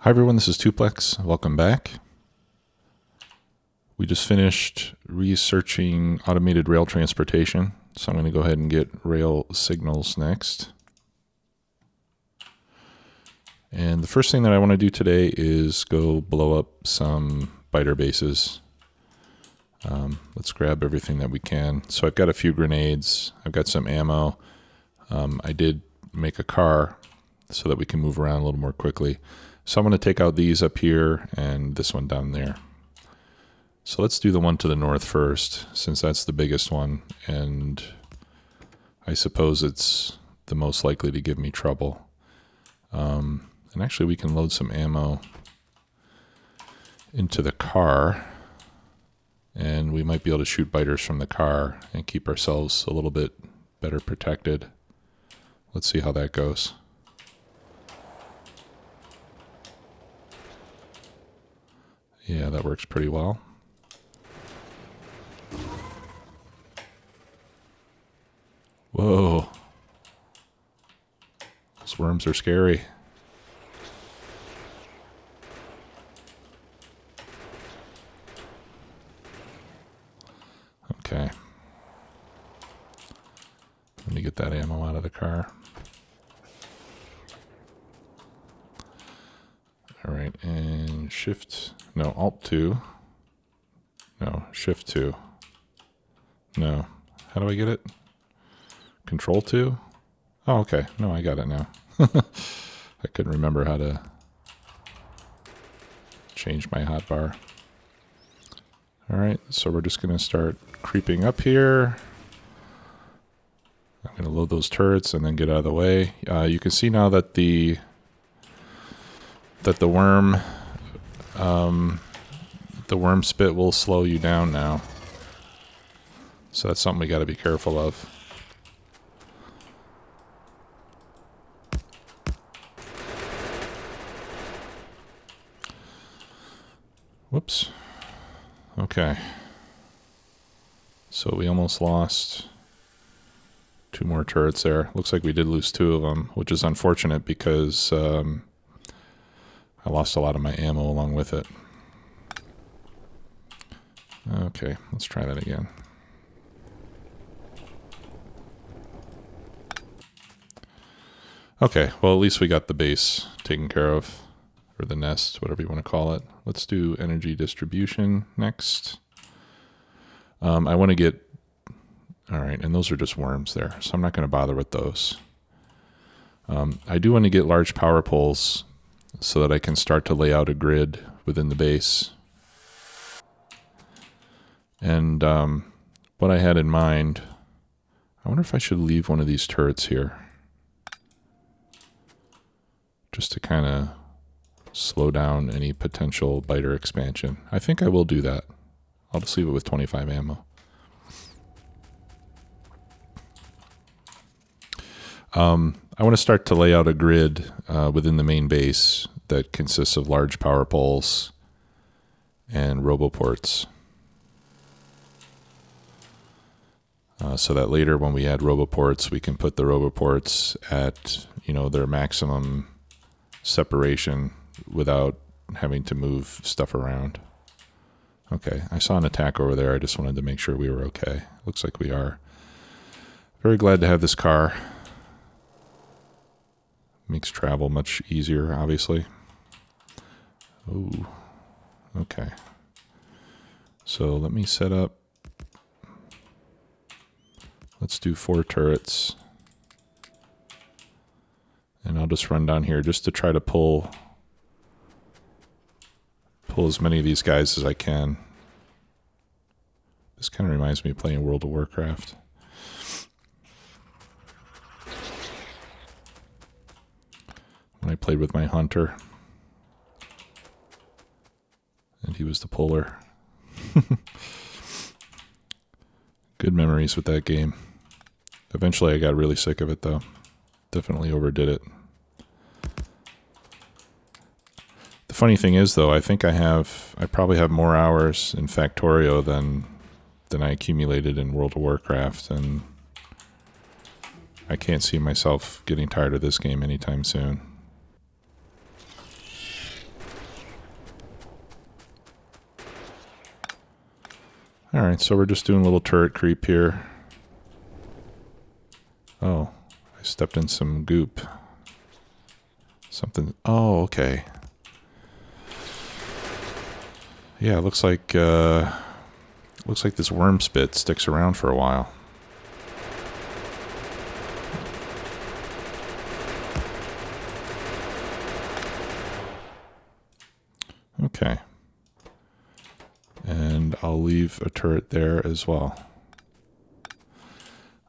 Hi everyone, this is Tuplex. Welcome back. We just finished researching automated rail transportation, so I'm going to go ahead and get rail signals next. And the first thing that I want to do today is go blow up some biter bases. Let's grab everything that we can. So I've got a few grenades, I've got some ammo. I did make a car so that we can move around a little more quickly. So I'm going to take out these up here and this one down there. So let's do the one to the north first, since that's the biggest one, and I suppose it's the most likely to give me trouble. And actually we can load some ammo into the car, and we might be able to shoot biters from the car and keep ourselves a little bit better protected. Let's see how that goes. Yeah, that works pretty well. Whoa. Those worms are scary. Okay. Let me get that ammo out of the car. All right, and Alt 2. No, Shift 2. No. How do I get it? Control 2? Oh, okay. No, I got it now. I couldn't remember how to change my hotbar. All right, so we're just going to start creeping up here. I'm going to load those turrets and then get out of the way. You can see now that the worm spit will slow you down now. So that's something we got to be careful of. Whoops. Okay. So we almost lost 2 more turrets there. Looks like we did lose 2 of them, which is unfortunate because I lost a lot of my ammo along with it. Okay, let's try that again. Okay, well at least we got the base taken care of, or the nest, whatever you want to call it. Let's do energy distribution next. I want to get, all right, and those are just worms there, so I'm not going to bother with those. I do want to get large power poles so that I can start to lay out a grid within the base. And what I had in mind, I wonder if I should leave one of these turrets here, just to kind of slow down any potential biter expansion. I think I will do that. I'll just leave it with 25 ammo. I want to start to lay out a grid within the main base that consists of large power poles and roboports. So that later when we add roboports, we can put the roboports at, their maximum separation without having to move stuff around. Okay, I saw an attack over there. I just wanted to make sure we were okay. Looks like we are. Very glad to have this car. Makes travel much easier, obviously. Ooh, okay. So let me set up. Let's do 4 turrets. And I'll just run down here just to try to pull as many of these guys as I can. This kind of reminds me of playing World of Warcraft. When I played with my hunter. And he was the puller. Good memories with that game. Eventually I got really sick of it though. Definitely overdid it. The funny thing is though, I think I probably have more hours in Factorio than I accumulated in World of Warcraft, and I can't see myself getting tired of this game anytime soon. All right, so we're just doing a little turret creep here. Oh, I stepped in some goop. Something. Oh, okay. Yeah, it looks like this worm spit sticks around for a while. Okay. And I'll leave a turret there as well.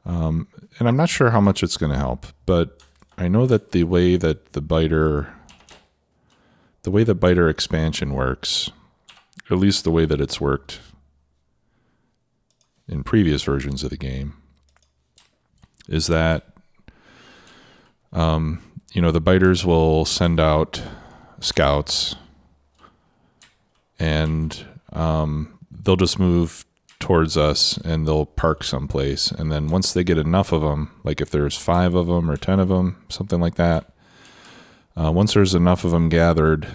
And I'm not sure how much it's going to help, but I know that the way that the biter expansion works, at least the way that it's worked in previous versions of the game, is that the biters will send out scouts, and they'll just move towards us and they'll park someplace. And then once they get enough of them, like if there's 5 of them or 10 of them, something like that, once there's enough of them gathered,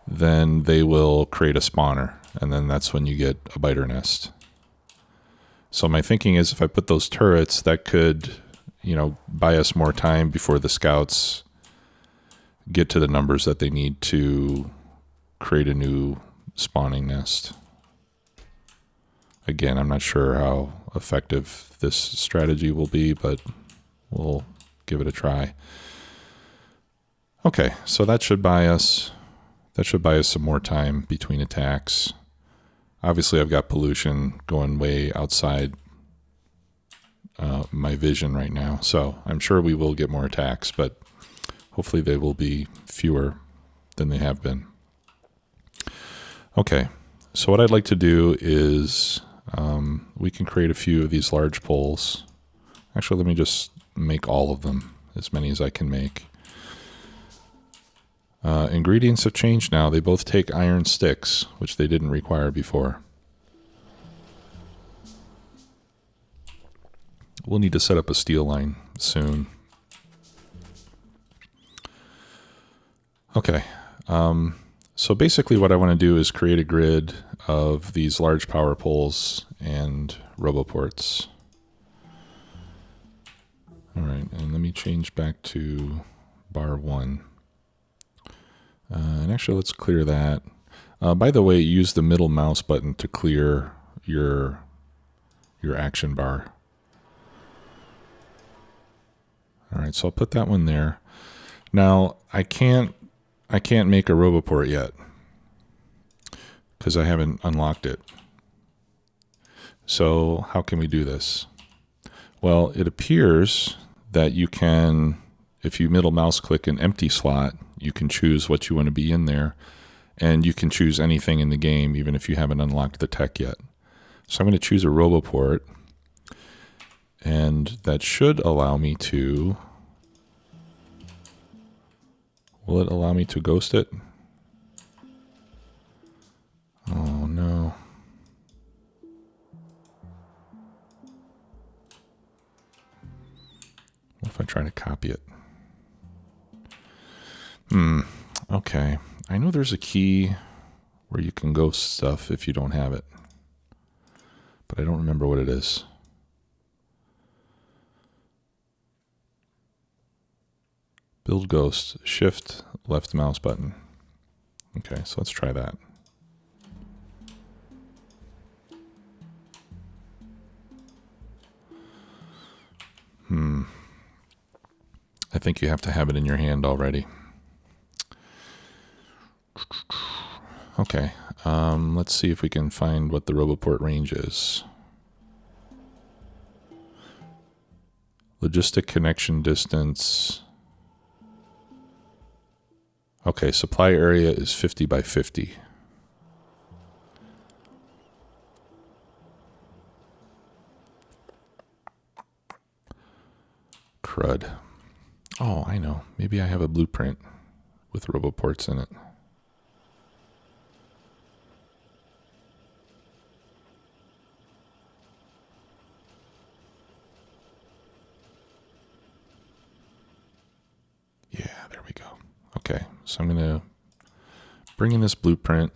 then they will create a spawner. And then that's when you get a biter nest. So my thinking is if I put those turrets, that could, buy us more time before the scouts get to the numbers that they need to create a new spawning nest. Again, I'm not sure how effective this strategy will be, but we'll give it a try. Okay, so that should buy us some more time between attacks. Obviously, I've got pollution going way outside my vision right now, so I'm sure we will get more attacks, but hopefully they will be fewer than they have been. Okay, so what I'd like to do is we can create a few of these large poles. Actually, let me just make all of them, as many as I can make. Ingredients have changed now. They both take iron sticks, which they didn't require before. We'll need to set up a steel line soon. Okay. So basically what I want to do is create a grid of these large power poles and roboports. All right, and let me change back to bar 1. And actually, let's clear that. By the way, use the middle mouse button to clear your action bar. All right, so I'll put that one there. Now, I can't make a roboport yet because I haven't unlocked it. So how can we do this? Well, it appears that you can, if you middle mouse click an empty slot, you can choose what you want to be in there, and you can choose anything in the game, even if you haven't unlocked the tech yet. So I'm going to choose a roboport, and that should allow me to... Will it allow me to ghost it? Oh, no. What if I try to copy it? Okay. I know there's a key where you can ghost stuff if you don't have it, but I don't remember what it is. Build ghost, shift left mouse button. Okay, so let's try that. I think you have to have it in your hand already. Okay, let's see if we can find what the roboport range is. Logistic connection distance. Okay, supply area is 50 by 50. Crud. Oh, I know. Maybe I have a blueprint with roboports in it. Yeah, there we go. Okay, so I'm going to bring in this blueprint.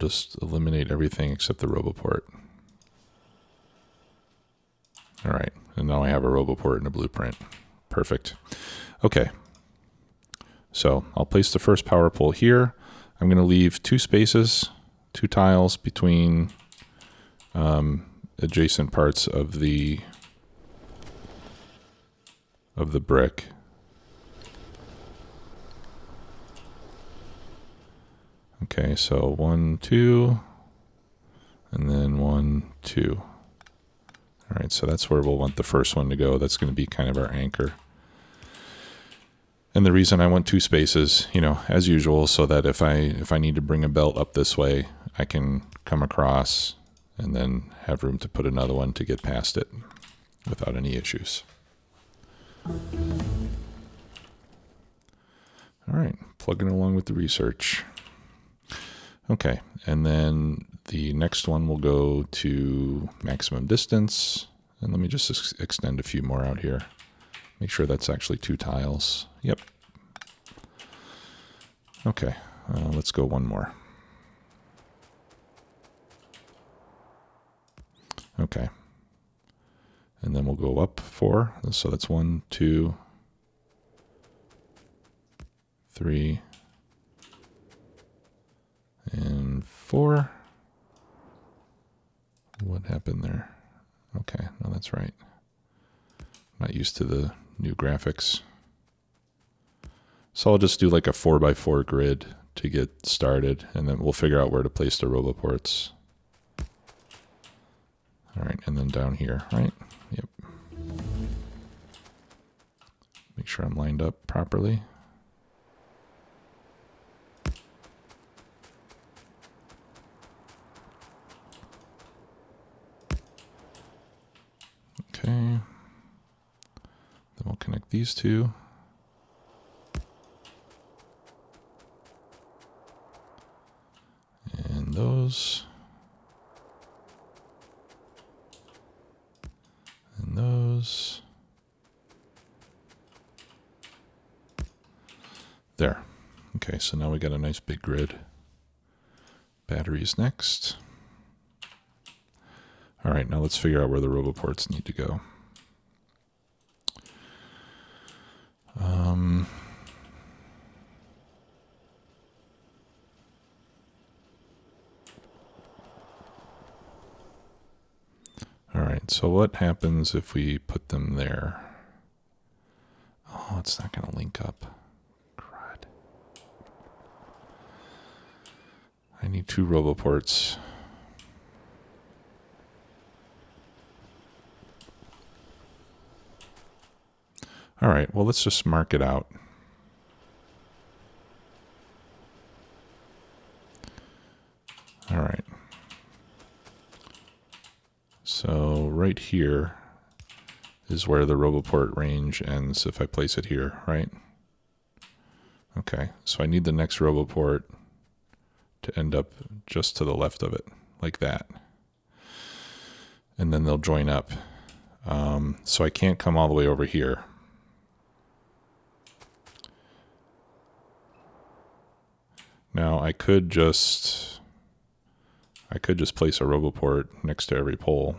just eliminate everything except the RoboPort. All right, and now I have a RoboPort and a blueprint. Perfect. Okay, so I'll place the first power pole here. I'm going to leave 2 spaces, 2 tiles between adjacent parts of the brick. Okay, so 1, 2, and then 1, 2. All right, so that's where we'll want the first one to go. That's going to be kind of our anchor. And the reason I want 2 spaces, you know, as usual, so that if I need to bring a belt up this way, I can come across and then have room to put another one to get past it without any issues. All right, plugging along with the research. Okay, and then the next one will go to maximum distance. And let me just extend a few more out here. Make sure that's actually 2 tiles. Yep. Okay, let's go 1 more. Okay. And then we'll go up 4. So that's 1, 2, 3, and 4. What happened there? Okay, no, that's right. Not used to the new graphics. So I'll just do like a 4x4 grid to get started, and then we'll figure out where to place the RoboPorts. All right, and then down here, right? Yep. Make sure I'm lined up properly. Okay. Then we'll connect these 2. And those. And those. There. Okay, so now we got a nice big grid. Batteries next. All right, now let's figure out where the RoboPorts need to go. All right, so what happens if we put them there? Oh, it's not going to link up. Crud. I need 2 RoboPorts. All right, well, let's just mark it out. All right. So right here is where the RoboPort range ends if I place it here, right? Okay, so I need the next RoboPort to end up just to the left of it, like that. And then they'll join up. So I can't come all the way over here. Now I could just place a RoboPort next to every pole.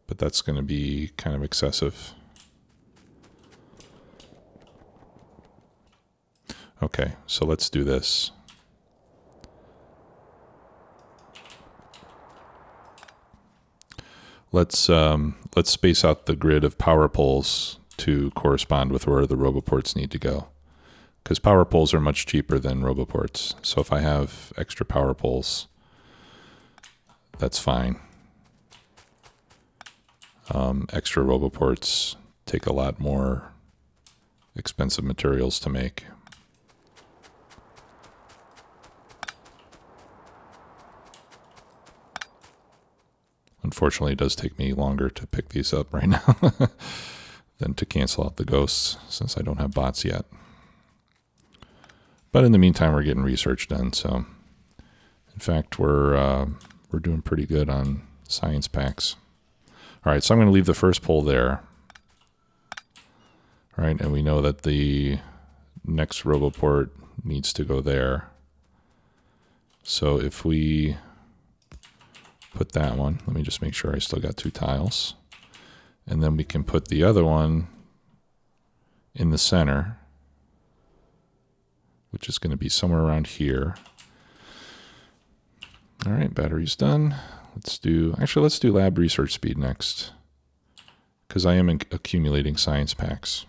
But that's going to be kind of excessive. Okay, so let's do this. Let's space out the grid of power poles to correspond with where the RoboPorts need to go. Because power poles are much cheaper than RoboPorts. So if I have extra power poles, that's fine. Extra RoboPorts take a lot more expensive materials to make. Unfortunately, it does take me longer to pick these up right now than to cancel out the ghosts, since I don't have bots yet. But in the meantime, we're getting research done. So, in fact, we're doing pretty good on science packs. All right, so I'm going to leave the first pole there. All right, and we know that the next RoboPort needs to go there. So if we put that one, let me just make sure I still got 2 tiles. And then we can put the other one in the center, which is going to be somewhere around here. All right, battery's done. Let's do lab research speed next, because I am accumulating science packs.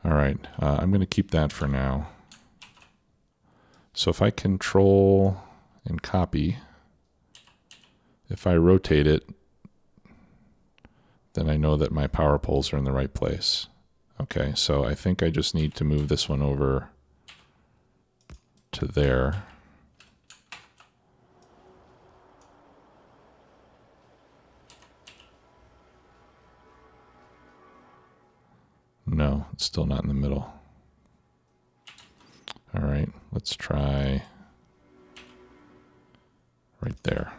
All right, I'm going to keep that for now. So if I control and copy, if I rotate it, then I know that my power poles are in the right place. Okay, so I think I just need to move this one over to there. No, it's still not in the middle. All right, let's try right there.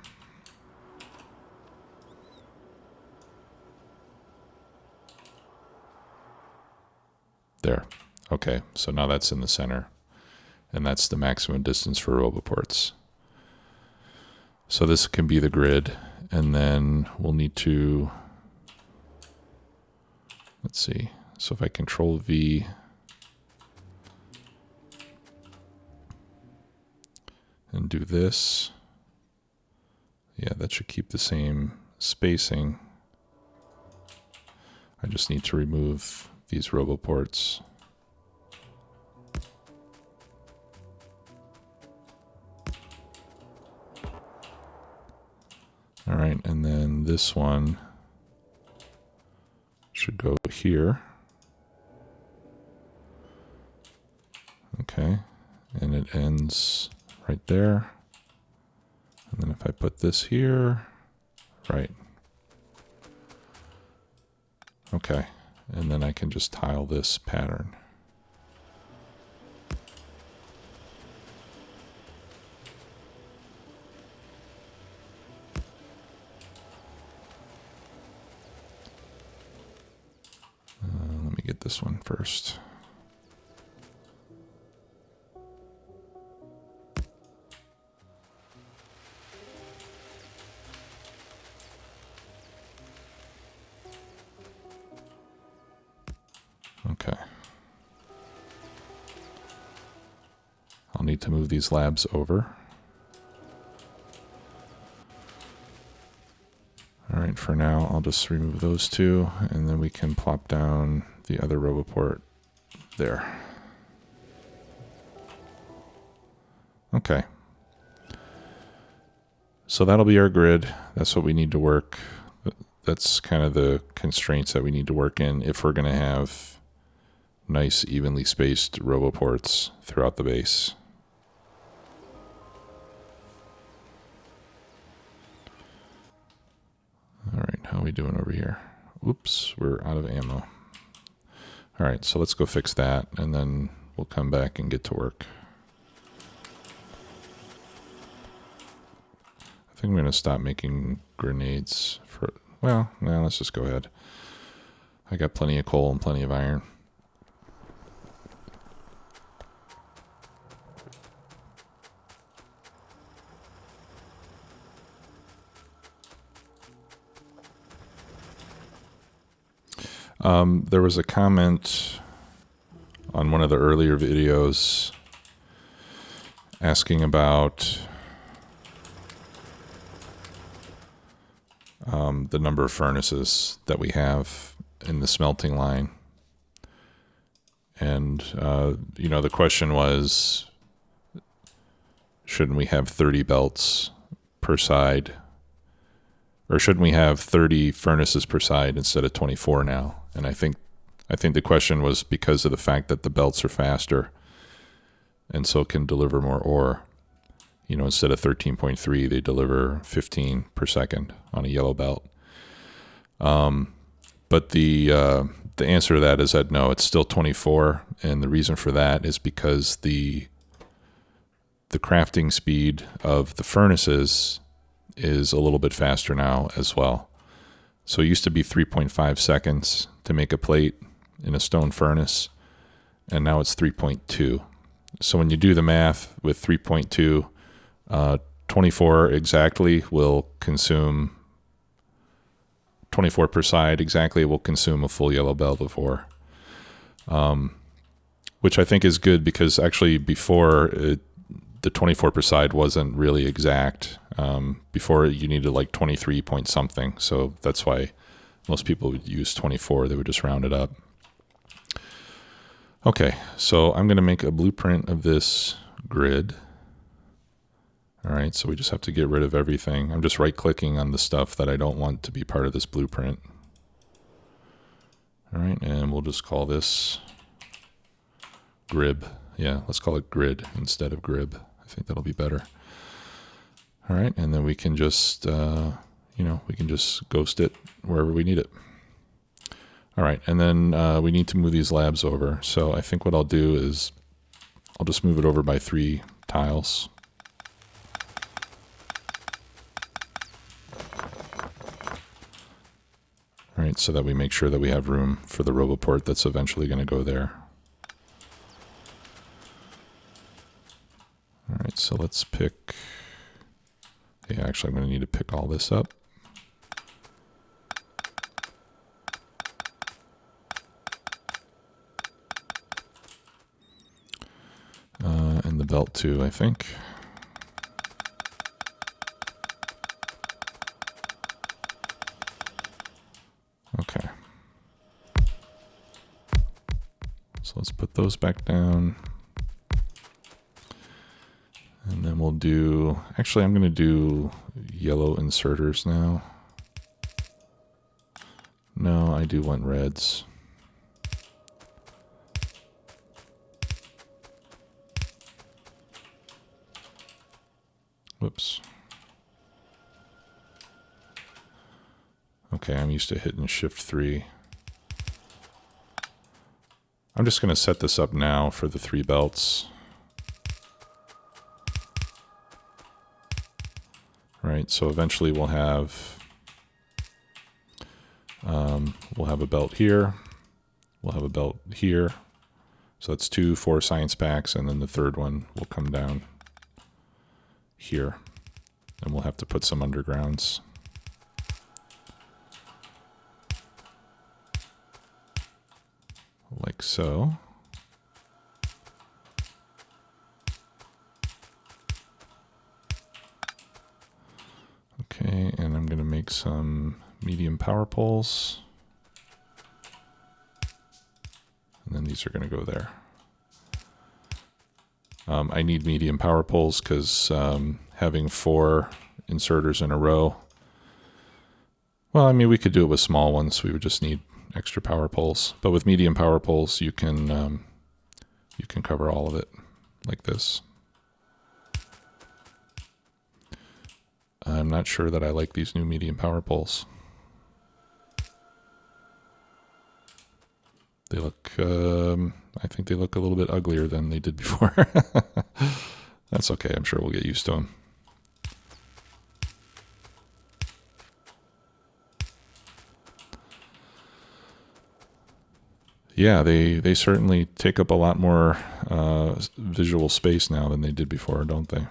There. Okay, so now that's in the center, and that's the maximum distance for RoboPorts. So this can be the grid, and then we'll need to, let's see. So if I control V, and do this, yeah, that should keep the same spacing. I just need to remove these RoboPorts. All right, and then this one should go here. Okay, and it ends right there. And then if I put this here, right. Okay, and then I can just tile this pattern. Let me get this one first. Okay. I'll need to move these labs over. All right, for now, I'll just remove those 2, and then we can plop down the other RoboPort there. Okay. So that'll be our grid. That's what we need to work. That's kind of the constraints that we need to work in if we're going to have nice, evenly spaced RoboPorts throughout the base. All right, how are we doing over here? Oops, we're out of ammo. All right, so let's go fix that, and then we'll come back and get to work. I think I'm going to stop making grenades for, well, no, let's just go ahead. I got plenty of coal and plenty of iron. There was a comment on one of the earlier videos asking about the number of furnaces that we have in the smelting line. And, you know, the question was, shouldn't we have 30 belts per side? Or shouldn't we have 30 furnaces per side instead of 24 now? And I think the question was because of the fact that the belts are faster and so can deliver more ore. You know, instead of 13.3, they deliver 15 per second on a yellow belt. But the answer to that is that no, it's still 24, and the reason for that is because the crafting speed of the furnaces is a little bit faster now as well. So it used to be 3.5 seconds to make a plate in a stone furnace. and now it's 3.2. So when you do the math with 3.2, 24 exactly will consume 24 per side exactly will consume a full yellow belt of ore, which I think is good because actually before the 24 per side wasn't really exact. Before you needed like 23 point something, so that's why most people would use 24. They would just round it up. Okay, so I'm going to make a blueprint of this grid. All right, so we just have to get rid of everything. I'm just right-clicking on the stuff that I don't want to be part of this blueprint. All right, and we'll just call this grib. Yeah, let's call it grid instead of grib. I think that'll be better. All right, and then we can just, we can just ghost it wherever we need it. All right, and then we need to move these labs over. So I think what I'll do is I'll just move it over by 3 tiles. All right, so that we make sure that we have room for the RoboPort that's eventually going to go there. All right, so let's pick... Yeah, actually, I'm going to need to pick all this up. And the belt too, I think. Okay. So let's put those back down. And then we'll do, actually I'm going to do yellow inserters now. No, I do want reds. Whoops. Okay, I'm used to hitting Shift 3. I'm just going to set this up now for the 3 belts. Right, so eventually we'll have a belt here. We'll have a belt here. So that's 2 4 science packs, and then the third one will come down here. And we'll have to put some undergrounds. Like so. Okay, and I'm going to make some medium power poles. And then these are going to go there. I need medium power poles because having 4 inserters in a row, well, I mean, we could do it with small ones. We would just need extra power poles. But with medium power poles, you can cover all of it like this. I'm not sure that I like these new medium power poles. They look, I think they look a little bit uglier than they did before. That's okay, I'm sure we'll get used to them. Yeah, they certainly take up a lot more visual space now than they did before, don't they?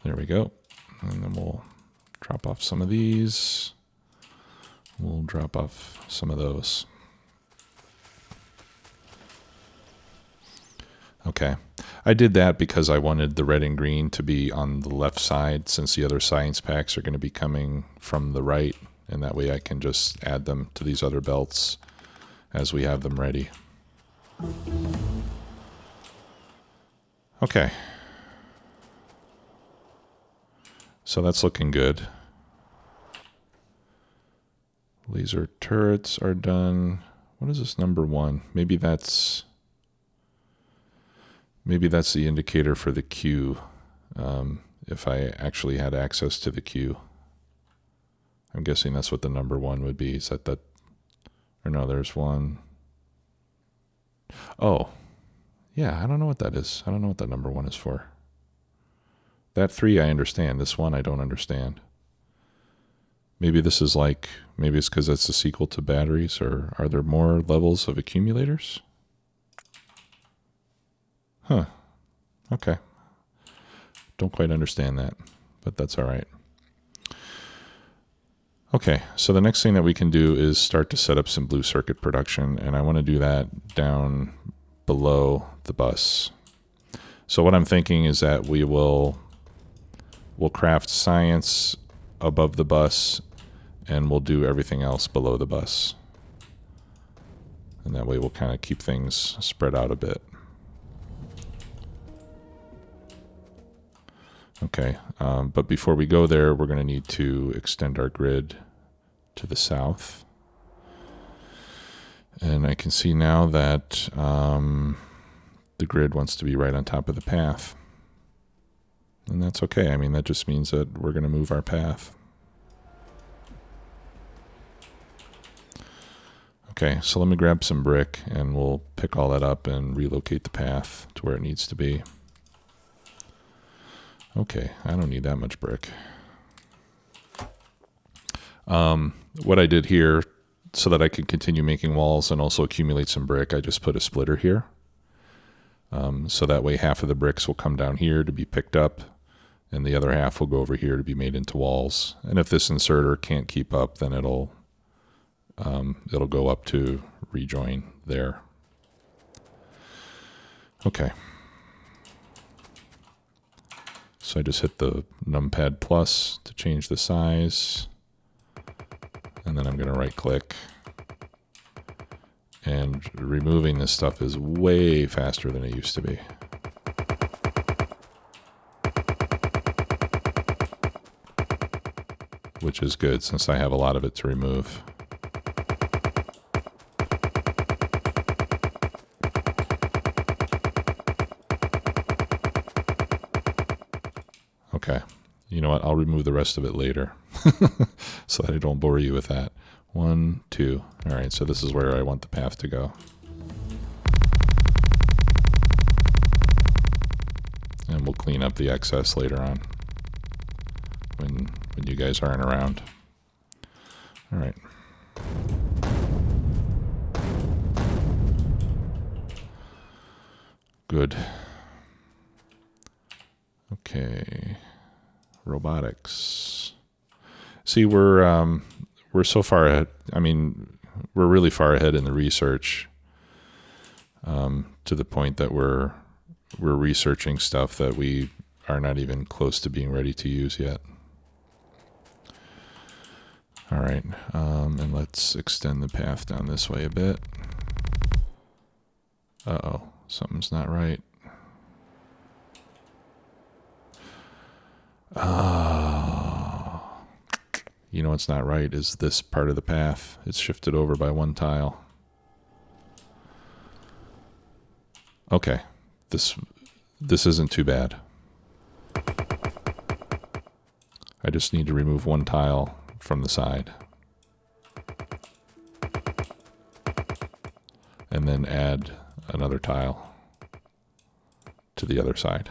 There we go. And then we'll drop off some of these. We'll drop off some of those. Okay. I did that because I wanted the red and green to be on the left side since the other science packs are going to be coming from the right. And that way I can just add them to these other belts as we have them ready. Okay. So that's looking good. Laser turrets are done. What is this number 1? Maybe that's the indicator for the queue. If I actually had access to the queue. I'm guessing that's what the number 1 would be. Is that, or no, there's 1. Oh, yeah, I don't know what that is. I don't know what that number 1 is for. That 3 I understand. This 1 I don't understand. Maybe this is like, maybe it's because it's a sequel to batteries, or are there more levels of accumulators? Huh. Okay. Don't quite understand that, but that's all right. Okay, so the next thing that we can do is start to set up some blue circuit production, and I want to do that down below the bus. So what I'm thinking is that we'll craft science above the bus, and we'll do everything else below the bus. And that way we'll kind of keep things spread out a bit. Okay, but before we go there, we're going to need to extend our grid to the south. And I can see now that the grid wants to be right on top of the path. And that's okay. I mean, that just means that we're going to move our path. Okay, so let me grab some brick and we'll pick all that up and relocate the path to where it needs to be. Okay, I don't need that much brick. What I did here, so that I could continue making walls and also accumulate some brick, I just put a splitter here. So that way half of the bricks will come down here to be picked up, and the other half will go over here to be made into walls. And if this inserter can't keep up, then it'll go up to rejoin there. Okay. So I just hit the numpad plus to change the size. And then I'm going to right click. And removing this stuff is way faster than it used to be. Which is good since I have a lot of it to remove. Okay, you know what? I'll remove the rest of it later so that I don't bore you with that. 1, 2. All right, so this is where I want the path to go. And we'll clean up the excess later on when you guys aren't around. All right. Good. Okay. Robotics. See, we're so far ahead. I mean, we're really far ahead in the research, to the point that we're researching stuff that we are not even close to being ready to use yet. All right, and let's extend the path down this way a bit. Uh-oh, something's not right. You know what's not right is this part of the path. It's shifted over by 1 tile. Okay, this isn't too bad. I just need to remove 1 tile from the side. And then add another tile to the other side.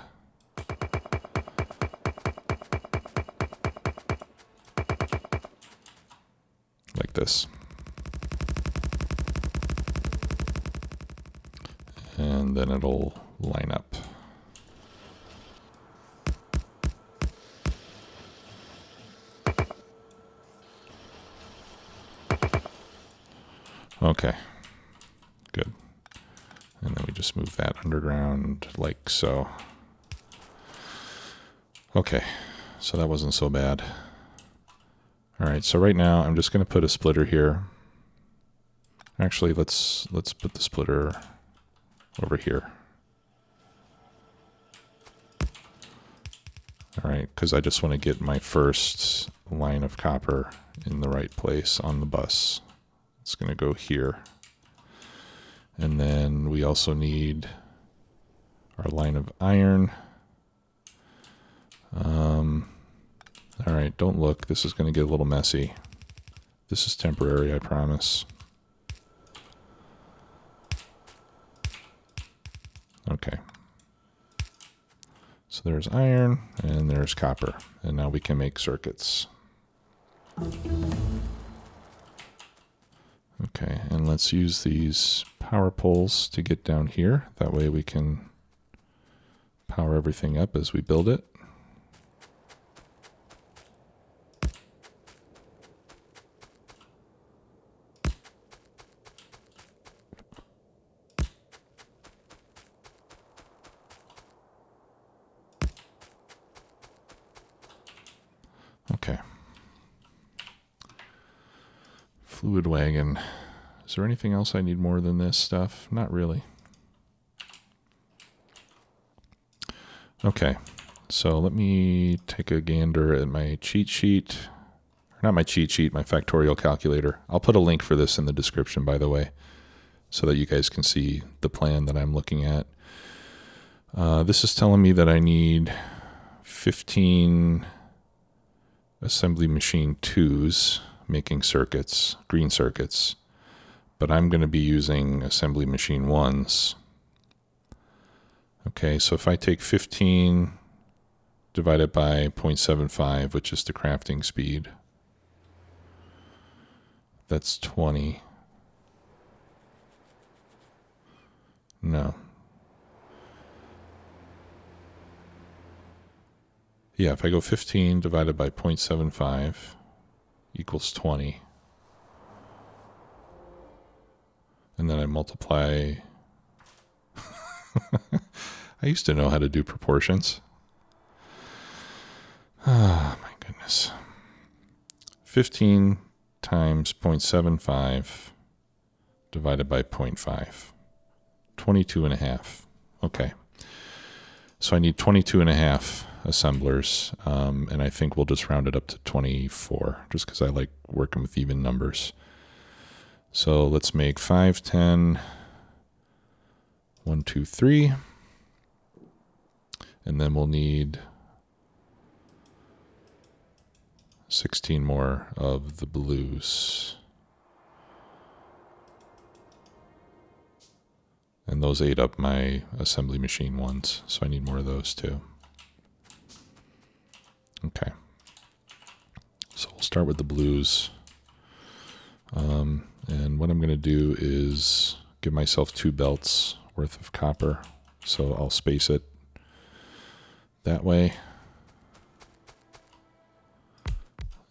Like this. And then it'll line up. Okay, good. And then we just move that underground like so. Okay, so that wasn't so bad. All right, so right now I'm just going to put a splitter here. Actually, let's put the splitter over here. All right, because I just want to get my first line of copper in the right place on the bus. It's going to go here. And then we also need our line of iron. All right, don't look. This is going to get a little messy. This is temporary, I promise. Okay. So there's iron and there's copper. And now we can make circuits. Okay, and let's use these power poles to get down here. That way we can power everything up as we build it. Okay. Fluid wagon. Is there anything else I need more than this stuff? Not really. Okay, so let me take a gander at my cheat sheet. Or not my cheat sheet, my Factorio calculator. I'll put a link for this in the description, by the way, so that you guys can see the plan that I'm looking at. This is telling me that I need 15 assembly machine 2s making circuits, green circuits, but I'm going to be using assembly machine 1s. Okay, so if I take 15 divided by 0.75, which is the crafting speed, that's 20. No. Yeah, if I go 15 divided by 0.75 equals 20. And then I multiply. I used to know how to do proportions. Ah, my goodness. 15 times 0.75 divided by 0.5. 22 and a half. Okay. So I need 22 and a half assemblers, and I think we'll just round it up to 24, just because I like working with even numbers. So let's make 5, 10, 1, 2, 3, and then we'll need 16 more of the blues. And those ate up my assembly machine 1s, so I need more of those too. Okay. So we'll start with the blues. And what I'm going to do is give myself 2 belts worth of copper. So I'll space it that way.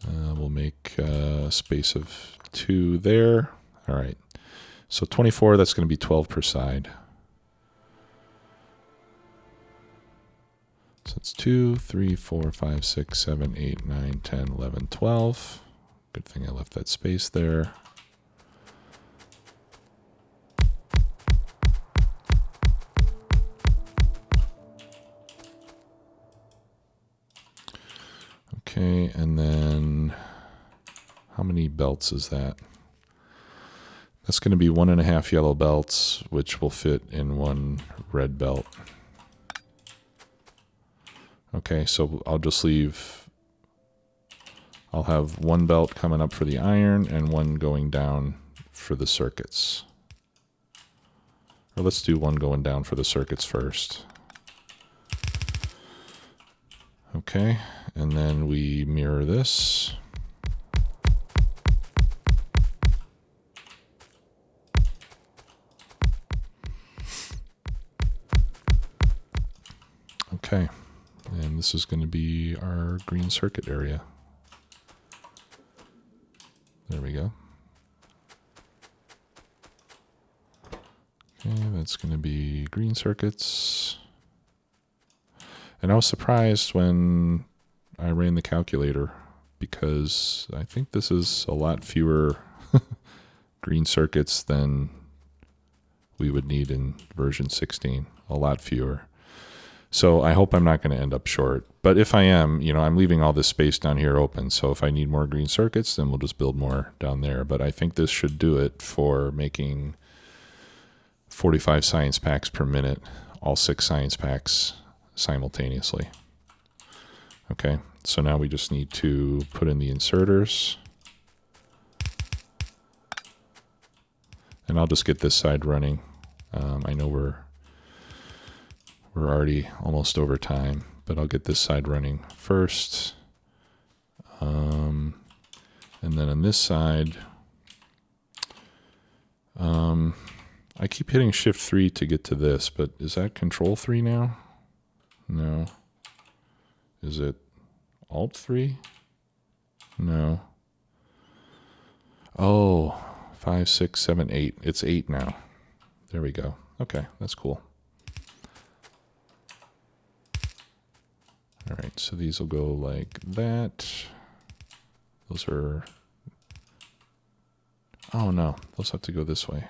We'll make a space of 2 there. All right. So 24, that's going to be 12 per side. So it's 2, 3, 4, 5, 6, 7, 8, 9, 10, 11, 12. Good thing I left that space there. Okay, and then how many belts is that? That's going to be 1.5 yellow belts, which will fit in 1 red belt. Okay, so I'll just leave, I'll have 1 belt coming up for the iron and 1 going down for the circuits. Or let's do 1 going down for the circuits first. Okay, and then we mirror this. Okay, and this is going to be our green circuit area. There we go. Okay, that's going to be green circuits. And I was surprised when I ran the calculator because I think this is a lot fewer green circuits than we would need in version 16. A lot fewer. So I hope I'm not going to end up short. But if I am, you know, I'm leaving all this space down here open. So if I need more green circuits, then we'll just build more down there. But I think this should do it for making 45 science packs per minute, all 6 science packs simultaneously. Okay, so now we just need to put in the inserters. And I'll just get this side running. I know we're already almost over time, but I'll get this side running first. And then on this side, I keep hitting Shift 3 to get to this, but is that Control 3 now? No. Is it Alt 3? No. Oh, 5, 6, 7, 8. It's 8 now. There we go. Okay, that's cool. All right, so these will go like that. Those are... Oh no, those have to go this way.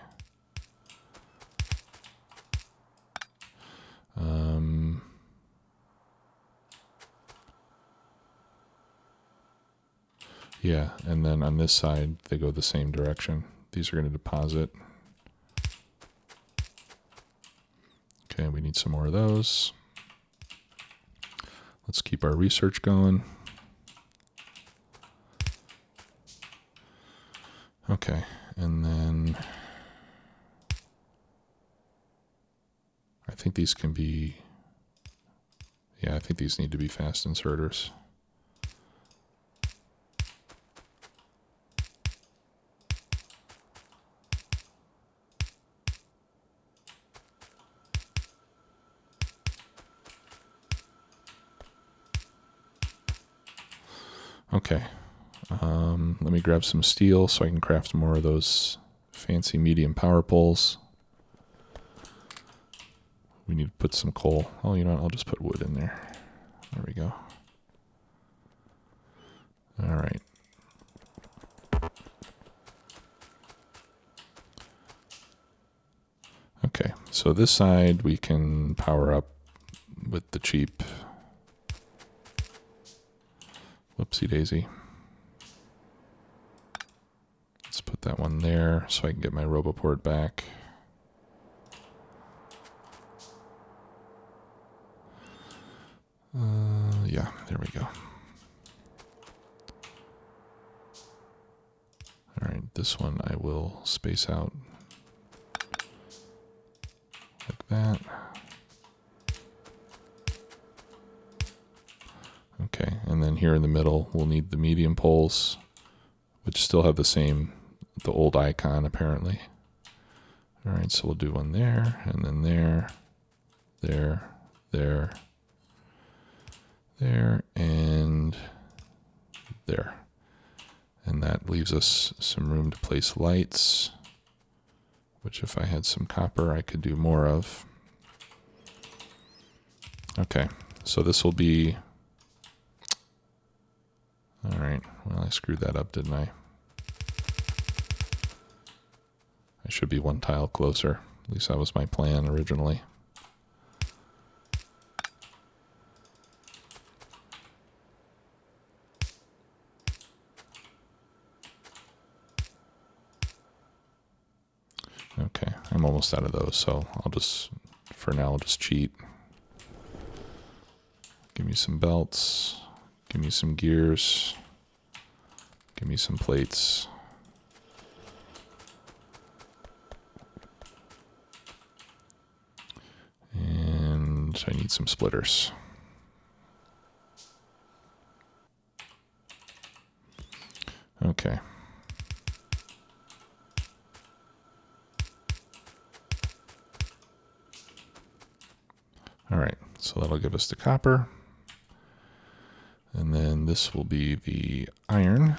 Yeah, and then on this side, they go the same direction. These are going to deposit. Okay, we need some more of those. Let's keep our research going. Okay, and then I think these can be, yeah, I think these need to be fast inserters. Okay, let me grab some steel so I can craft more of those fancy medium power poles. We need to put some coal. Oh, you know what? I'll just put wood in there. There we go. All right. Okay, so this side we can power up with the cheap. Whoopsie daisy. Let's put that one there so I can get my RoboPort back. Yeah, there we go. All right, this one I will space out like that. Okay, and then here in the middle, we'll need the medium poles, which still have the old icon apparently. All right, so we'll do one there, and then there, and there. And that leaves us some room to place lights, which if I had some copper, I could do more of. Okay, so this will be... All right, well, I screwed that up, didn't I? I should be one tile closer. At least that was my plan originally. Okay, I'm almost out of those, so I'll just, for now, I'll just cheat. Give me some belts. Give me some gears. Give me some plates. And I need some splitters. Okay. All right, so that'll give us the copper. And then this will be the iron.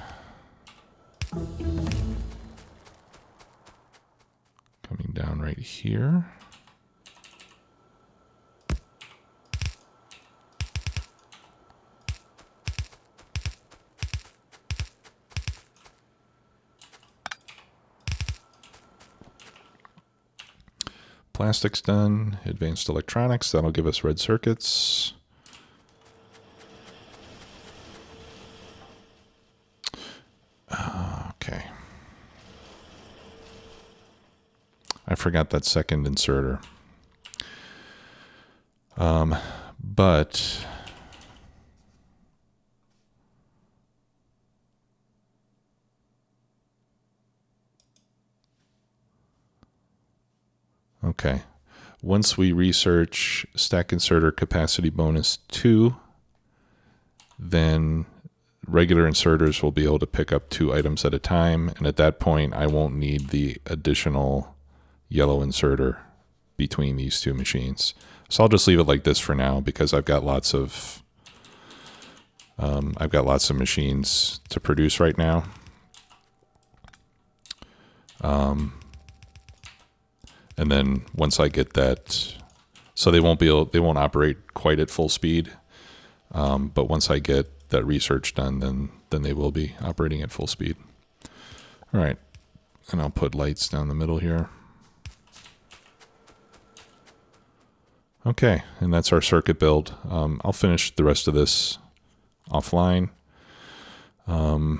Coming down right here. Plastics done. Advanced electronics, that'll give us red circuits. Okay. I forgot that second inserter. But okay. Once we research stack inserter capacity bonus 2, then regular inserters will be able to pick up 2 items at a time, and at that point I won't need the additional yellow inserter between these 2 machines. So I'll just leave it like this for now because I've got lots of machines to produce right now. And then once I get that, so they won't operate quite at full speed. But once I get that research done, then they will be operating at full speed. All right, and I'll put lights down the middle here. Okay, and that's our circuit build. I'll finish the rest of this offline. And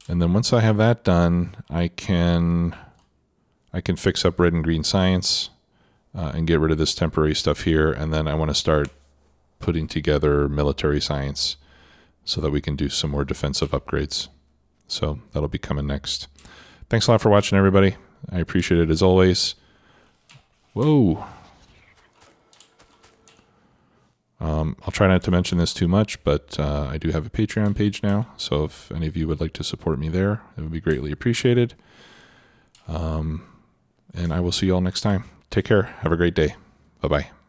then once I have that done, I can fix up red and green science and get rid of this temporary stuff here. And then I want to start putting together military science so that we can do some more defensive upgrades. So that'll be coming next. Thanks a lot for watching, everybody. I appreciate it as always. Whoa. I'll try not to mention this too much, but I do have a Patreon page now. So if any of you would like to support me there, it would be greatly appreciated. And I will see you all next time. Take care. Have a great day. Bye-bye.